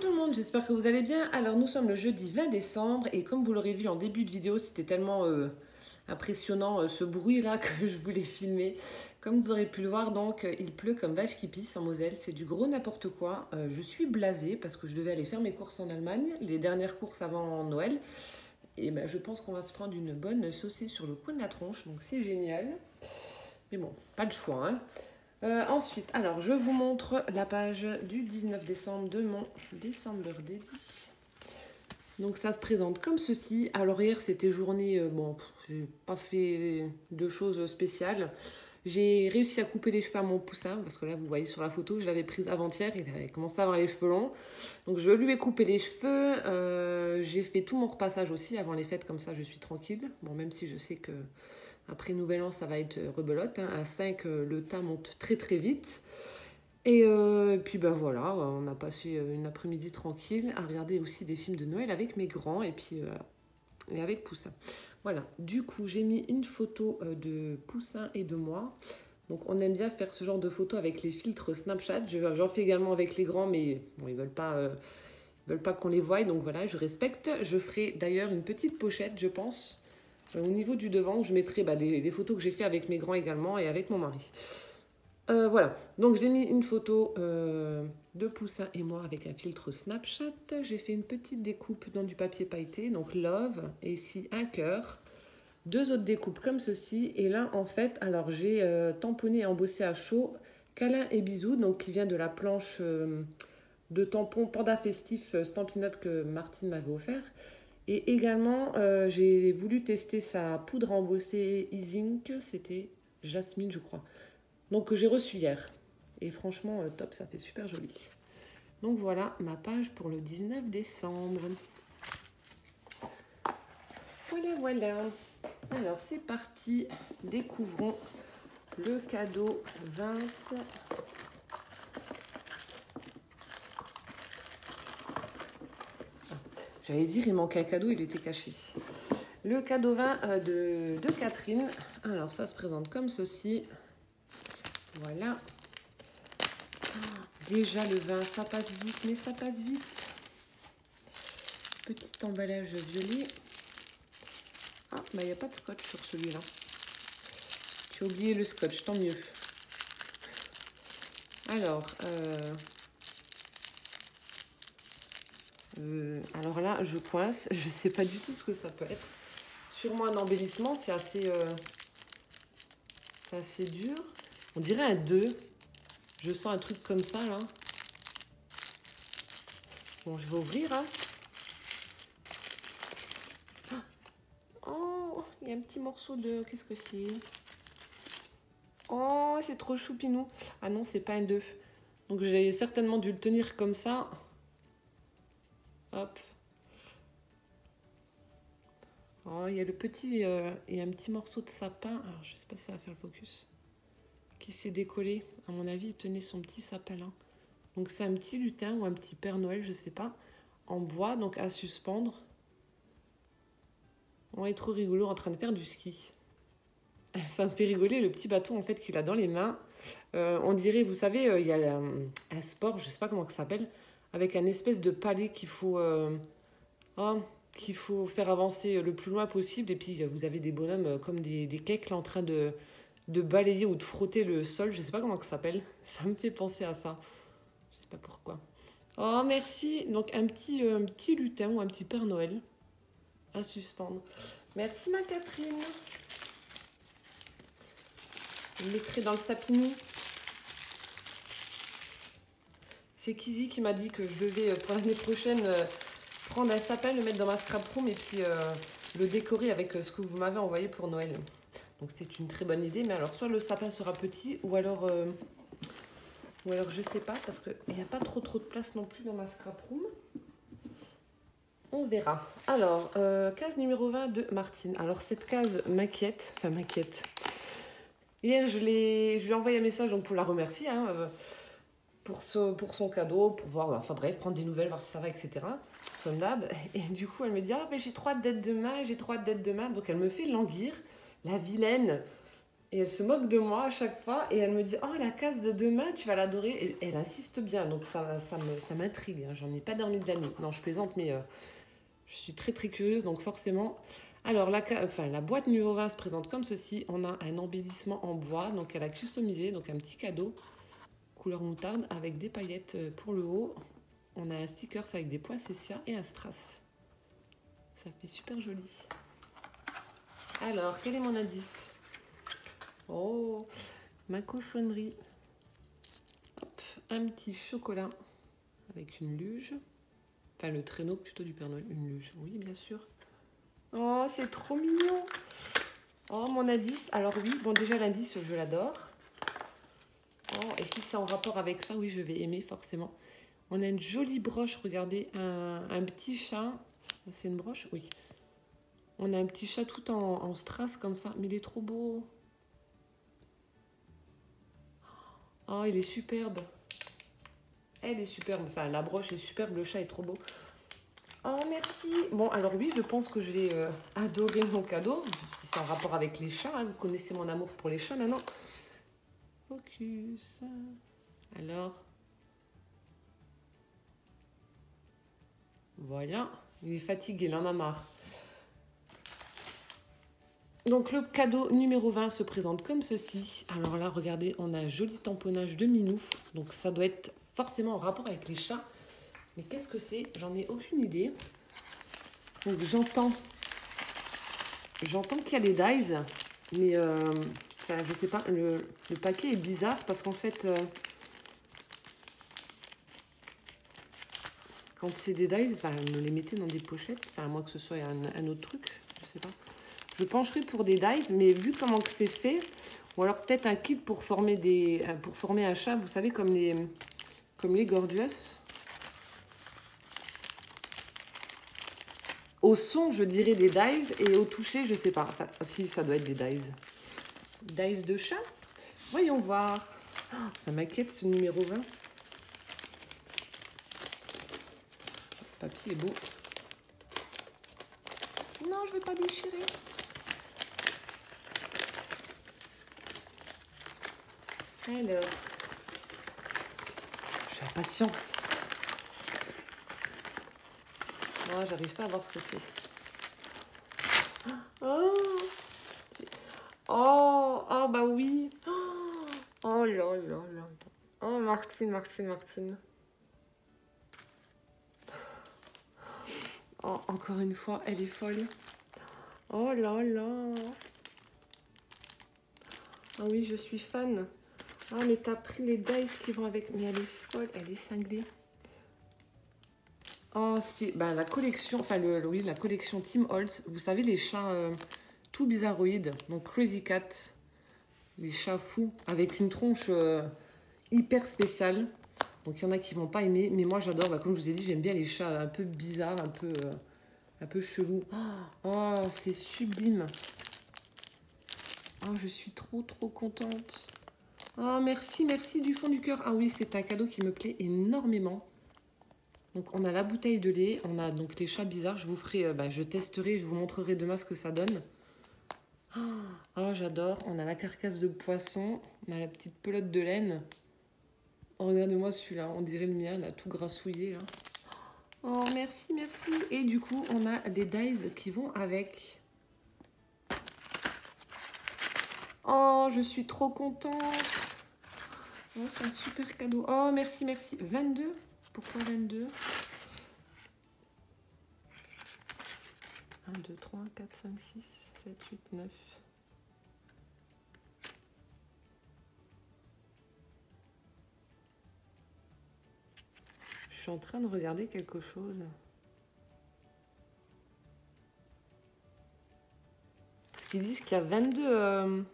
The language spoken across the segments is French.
tout le monde, j'espère que vous allez bien. Alors nous sommes le jeudi 20 décembre et comme vous l'aurez vu en début de vidéo, c'était tellement impressionnant ce bruit là que je voulais filmer. Comme vous aurez pu le voir, donc il pleut comme vache qui pisse en Moselle, c'est du gros n'importe quoi. Je suis blasée parce que je devais aller faire mes courses en Allemagne, les dernières courses avant Noël. Et ben, je pense qu'on va se prendre une bonne saucisse sur le coin de la tronche, donc c'est génial. Mais bon, pas de choix, hein. Ensuite, alors je vous montre la page du 19 décembre de mon December Daily. Donc ça se présente comme ceci. Alors hier c'était journée, bon, j'ai pas fait de choses spéciales. J'ai réussi à couper les cheveux à mon poussin, parce que là vous voyez sur la photo, je l'avais prise avant-hier, il avait commencé à avoir les cheveux longs. Donc je lui ai coupé les cheveux, j'ai fait tout mon repassage aussi avant les fêtes, comme ça je suis tranquille. Bon, même si je sais que après Nouvel An, ça va être rebelote. Hein. À 5, le teint monte très très vite. Et puis ben voilà, on a passé une après-midi tranquille à regarder aussi des films de Noël avec mes grands et puis et avec Poussin. Voilà, du coup j'ai mis une photo de Poussin et de moi. Donc on aime bien faire ce genre de photos avec les filtres Snapchat. J'en fais également avec les grands, mais bon, ils veulent pas qu'on les voie, donc voilà, je respecte. Je ferai d'ailleurs une petite pochette, je pense. Au niveau du devant, je mettrai les photos que j'ai fait avec mes grands également et avec mon mari. Voilà, donc j'ai mis une photo de Poussin et moi avec un filtre Snapchat. J'ai fait une petite découpe dans du papier pailleté, donc love, et ici un cœur. Deux autres découpes comme ceci. Et là, en fait, alors j'ai tamponné et embossé à chaud câlin et bisous, donc qui vient de la planche de tampon Panda Festif Stampin' Up que Martine m'avait offert. Et également, j'ai voulu tester sa poudre à embosser Easink, c'était Jasmine, je crois. Donc, que j'ai reçu hier. Et franchement, top, ça fait super joli. Donc, voilà ma page pour le 19 décembre. Voilà, voilà. Alors, c'est parti. Découvrons le cadeau 20. J'allais dire, il manquait un cadeau, il était caché. Le cadeau 20 de Catherine. Alors, ça se présente comme ceci. Voilà. Déjà, le 20, ça passe vite, mais ça passe vite. Petit emballage violet. Ah, bah, il n'y a pas de scotch sur celui-là. Tu as oublié le scotch, tant mieux. Alors là, je coince. Je ne sais pas du tout ce que ça peut être. Sûrement un embellissement, c'est assez dur. On dirait un 2. Je sens un truc comme ça, là. Bon, je vais ouvrir, hein. Oh, il y a un petit morceau de... Qu'est-ce que c'est? Oh, c'est trop choupinou. Ah non, c'est pas un 2. Donc, j'ai certainement dû le tenir comme ça. Hop. Oh, il y a le petit... il y a un petit morceau de sapin. Alors, je sais pas si ça va faire le focus. Qui s'est décollé. À mon avis, il tenait son petit sapin là. Donc, c'est un petit lutin ou un petit Père Noël, je sais pas. En bois, donc à suspendre. On est trop rigolo en train de faire du ski. Ça me fait rigoler le petit bateau en fait qu'il a dans les mains. On dirait, vous savez, il y a un sport, je sais pas comment ça s'appelle, avec un espèce de palais qu'il faut faire avancer le plus loin possible. Et puis vous avez des bonhommes comme des cakes là en train de balayer ou de frotter le sol. Je sais pas comment ça s'appelle. Ça me fait penser à ça. Je sais pas pourquoi. Oh merci. Donc un petit lutin ou un petit Père Noël à suspendre. Merci ma Catherine. Je le mettrai dans le sapinou. C'est Kizzy qui m'a dit que je devais pour l'année prochaine prendre un sapin, le mettre dans ma scrap room et puis le décorer avec ce que vous m'avez envoyé pour Noël. Donc c'est une très bonne idée. Mais alors soit le sapin sera petit ou alors je sais pas parce qu'il n'y a pas trop de place non plus dans ma scrap room. On verra. Alors, case numéro 20 de Martine. Alors cette case m'inquiète. Enfin m'inquiète. Hier, je lui ai envoyé un message donc, pour la remercier pour son cadeau, pour voir, enfin bref, prendre des nouvelles, voir si ça va, etc. Comme d'hab. Et du coup, elle me dit, ah, mais j'ai trop hâte d'être demain, j'ai trop hâte d'être demain. Donc, elle me fait languir, la vilaine. Et elle se moque de moi à chaque fois. Et elle me dit, oh, la case de demain, tu vas l'adorer. Et elle insiste bien. Donc ça m'intrigue. Hein. J'en ai pas dormi de la nuit. Non, je plaisante, mais je suis très très curieuse. Donc forcément... Alors, la boîte numéro 20 se présente comme ceci. On a un embellissement en bois. Donc, elle a customisé. Donc, un petit cadeau couleur moutarde avec des paillettes pour le haut. On a un sticker avec des poinsettias et un strass. Ça fait super joli. Alors, quel est mon indice? Oh, ma cochonnerie. Hop, un petit chocolat avec une luge. Enfin, le traîneau plutôt du Père Noël. Une luge, oui, bien sûr. Oh, c'est trop mignon. Oh, mon indice. Alors oui, bon, déjà l'indice, je l'adore. Oh, et si c'est en rapport avec ça, oui, je vais aimer forcément. On a une jolie broche, regardez, un petit chat. C'est une broche? Oui. On a un petit chat tout en strass comme ça, mais il est trop beau. Oh, il est superbe. Elle est superbe, enfin la broche est superbe, le chat est trop beau. Oh, merci. Bon, alors oui, je pense que je vais adorer mon cadeau. Si c'est en rapport avec les chats, hein, vous connaissez mon amour pour les chats maintenant. Focus. Alors. Voilà. Il est fatigué, il en a marre. Donc le cadeau numéro 20 se présente comme ceci. Alors là, regardez, on a un joli tamponnage de minou. Donc ça doit être forcément en rapport avec les chats. Mais qu'est-ce que c'est? J'en ai aucune idée. Donc j'entends qu'il y a des dies. Mais enfin, je sais pas, le paquet est bizarre parce qu'en fait... quand c'est des dies, enfin, me les mettez dans des pochettes. Enfin, à moins que ce soit un autre truc. Je sais pas. Je pencherai pour des dies, mais vu comment que c'est fait, ou alors peut-être un kit pour former un chat, vous savez, comme les Gorgeous. Au son, je dirais des dies, et au toucher, je sais pas. Enfin, si, ça doit être des dies. Dies de chat? Voyons voir. Oh, ça m'inquiète ce numéro 20. Le papier est beau. Non, je vais pas déchirer. Alors, je suis impatiente. Moi, j'arrive pas à voir ce que c'est. Oh, oh, bah oui. Oh là là là. Oh, Martine. Oh, encore une fois, elle est folle. Oh là là. Ah oui, je suis fan. Ah, mais t'as pris les dice qui vont avec. Mais elle est folle, elle est cinglée. Oh, c'est la collection, enfin oui, la collection Tim Holtz. Vous savez, les chats tout bizarroïdes. Donc Crazy Cat, les chats fous, avec une tronche hyper spéciale. Donc il y en a qui vont pas aimer, mais moi j'adore. Comme je vous ai dit, j'aime bien les chats un peu bizarres, un peu chelous. Oh, c'est sublime. Oh, je suis trop contente. Oh, merci du fond du cœur. Ah oui, c'est un cadeau qui me plaît énormément. Donc, on a la bouteille de lait. On a donc les chats bizarres. Je vous ferai, je testerai, je vous montrerai demain ce que ça donne. Oh, j'adore. On a la carcasse de poisson. On a la petite pelote de laine. Oh, regardez-moi celui-là. On dirait le mien, là, tout grassouillé, là. Oh, merci. Et du coup, on a les dies qui vont avec. Oh, je suis trop contente. Oh, c'est un super cadeau. Oh, merci. 22? Pourquoi 22? 1, 2, 3, 4, 5, 6, 7, 8, 9. Je suis en train de regarder quelque chose. Parce qu'ils disent qu'il y a 22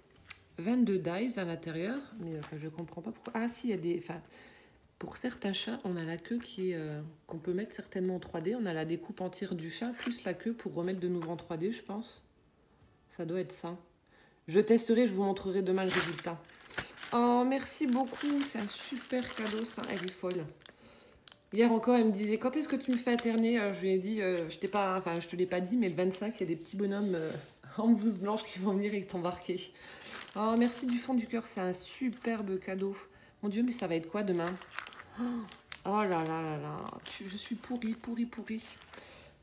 dies à l'intérieur. Mais je ne comprends pas pourquoi. Ah si, il y a des... Enfin, pour certains chats, on a la queue qu'on peut mettre certainement en 3D. On a la découpe entière du chat, plus la queue pour remettre de nouveau en 3D, je pense. Ça doit être ça. Je testerai, je vous montrerai demain le résultat. Oh, merci beaucoup. C'est un super cadeau, ça. Elle est folle. Hier encore, elle me disait, quand est-ce que tu me fais alterner? Je lui ai dit, je te l'ai pas dit, mais le 25, il y a des petits bonhommes en blouse blanche qui vont venir et t'embarquer. Oh, merci du fond du cœur, c'est un superbe cadeau. Mon Dieu, mais ça va être quoi demain? Oh là là là là, je suis pourrie, pourrie, pourrie.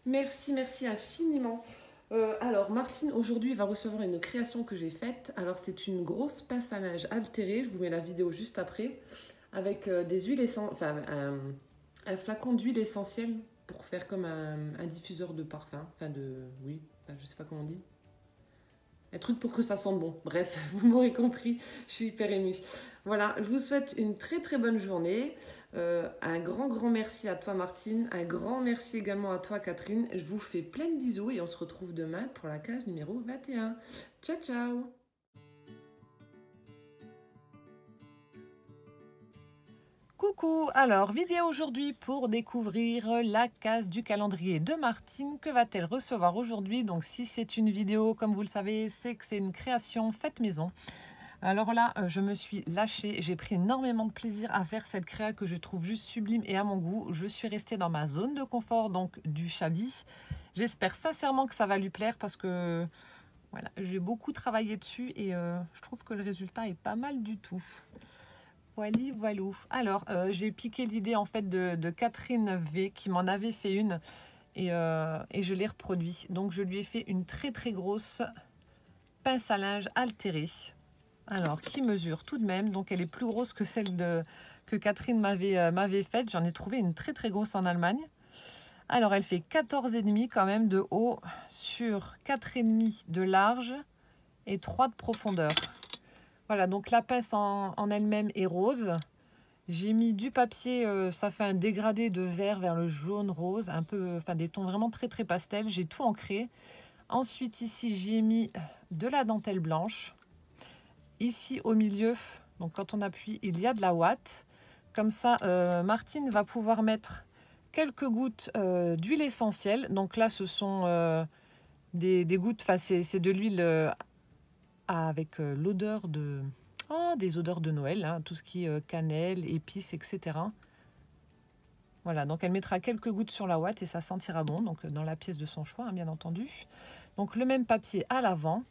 Merci, merci infiniment. Alors, Martine, aujourd'hui, va recevoir une création que j'ai faite. Alors, c'est une grosse pince à linge altérée. Je vous mets la vidéo juste après. Avec des huiles essentielles, enfin, un flacon d'huile essentielle pour faire comme un diffuseur de parfum. Enfin, oui, enfin, je sais pas comment on dit. Un truc pour que ça sente bon. Bref, vous m'aurez compris, je suis hyper émue. Voilà, je vous souhaite une très très bonne journée. Un grand merci à toi Martine, un grand merci également à toi Catherine. Je vous fais plein de bisous et on se retrouve demain pour la case numéro 21. Ciao ciao. Coucou, alors vidéo aujourd'hui pour découvrir la case du calendrier de Martine. Que va-t-elle recevoir aujourd'hui? Donc si c'est une vidéo, comme vous le savez, c'est que c'est une création faite maison. Alors là, je me suis lâchée, j'ai pris énormément de plaisir à faire cette créa que je trouve juste sublime et à mon goût. Je suis restée dans ma zone de confort, donc du Shabby. J'espère sincèrement que ça va lui plaire parce que voilà, j'ai beaucoup travaillé dessus et je trouve que le résultat est pas mal du tout. Voilà. Alors, j'ai piqué l'idée en fait de Catherine V qui m'en avait fait une et je l'ai reproduit. Donc, je lui ai fait une très très grosse pince à linge altérée. Alors, qui mesure tout de même. Donc, elle est plus grosse que celle que Catherine m'avait faite. J'en ai trouvé une très très grosse en Allemagne. Alors, elle fait 14,5 quand même de haut sur 4,5 de large et 3 de profondeur. Voilà, donc la pince en elle-même est rose. J'ai mis du papier, ça fait un dégradé de vert vers le jaune rose, un peu, enfin des tons vraiment très très pastel. J'ai tout ancré. Ensuite ici j'ai mis de la dentelle blanche. Ici au milieu, donc quand on appuie, il y a de la ouate. Comme ça, Martine va pouvoir mettre quelques gouttes d'huile essentielle. Donc là, ce sont des gouttes, enfin c'est de l'huile avec l'odeur de... Oh, des odeurs de Noël, hein, tout ce qui est cannelle, épices, etc. Voilà, donc elle mettra quelques gouttes sur la ouate et ça sentira bon, donc dans la pièce de son choix, hein, bien entendu. Donc le même papier à l'avant.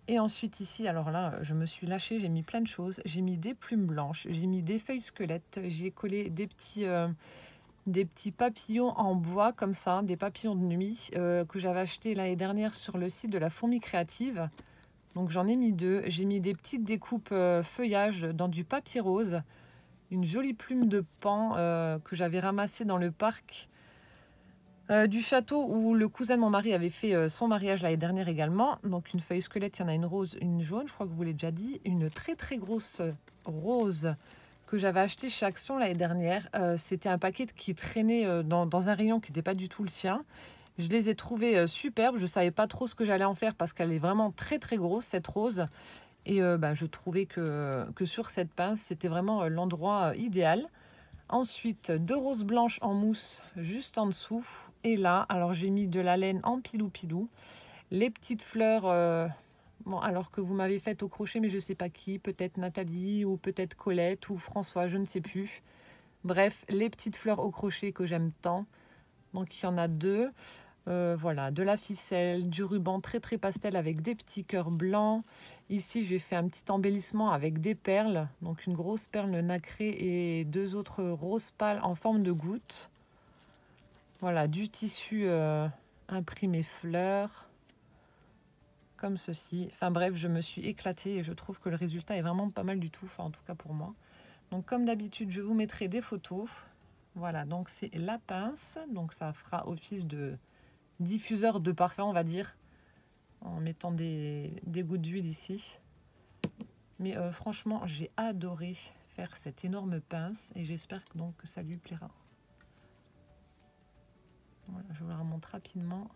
Et ensuite ici, alors là, je me suis lâchée, j'ai mis plein de choses. J'ai mis des plumes blanches, j'ai mis des feuilles squelettes, j'ai collé des petits papillons en bois comme ça, des papillons de nuit que j'avais acheté l'année dernière sur le site de la Fourmi Créative. Donc j'en ai mis 2. J'ai mis des petites découpes feuillage dans du papier rose. Une jolie plume de paon que j'avais ramassée dans le parc du château où le cousin de mon mari avait fait son mariage l'année dernière également. Donc une feuille squelette, il y en a une rose, une jaune, je crois que vous l'avez déjà dit. Une très très grosse rose que j'avais achetée chez Action l'année dernière. C'était un paquet qui traînait dans un rayon qui n'était pas du tout le sien. Je les ai trouvées superbes. Je ne savais pas trop ce que j'allais en faire parce qu'elle est vraiment très très grosse cette rose. Et je trouvais que sur cette pince, c'était vraiment l'endroit idéal. Ensuite, 2 roses blanches en mousse juste en dessous. Et là, alors j'ai mis de la laine en pilou-pilou. Les petites fleurs, bon, alors que vous m'avez faites au crochet, mais je ne sais pas qui. Peut-être Nathalie ou peut-être Colette ou François, je ne sais plus. Bref, les petites fleurs au crochet que j'aime tant. Donc il y en a 2. Voilà, de la ficelle, du ruban très très pastel avec des petits cœurs blancs. Ici, j'ai fait un petit embellissement avec des perles. Donc une grosse perle nacrée et 2 autres roses pâles en forme de gouttes. Voilà, du tissu imprimé fleurs. Comme ceci. Enfin bref, je me suis éclatée et je trouve que le résultat est vraiment pas mal du tout. Enfin, en tout cas pour moi. Donc comme d'habitude, je vous mettrai des photos. Voilà, donc c'est la pince. Donc ça fera office de diffuseur de parfum, on va dire, en mettant des gouttes d'huile ici. Mais franchement, j'ai adoré faire cette énorme pince et j'espère donc que ça lui plaira. Voilà, je vous la remonte rapidement.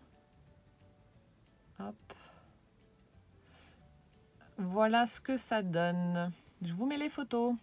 Hop. Voilà ce que ça donne. Je vous mets les photos.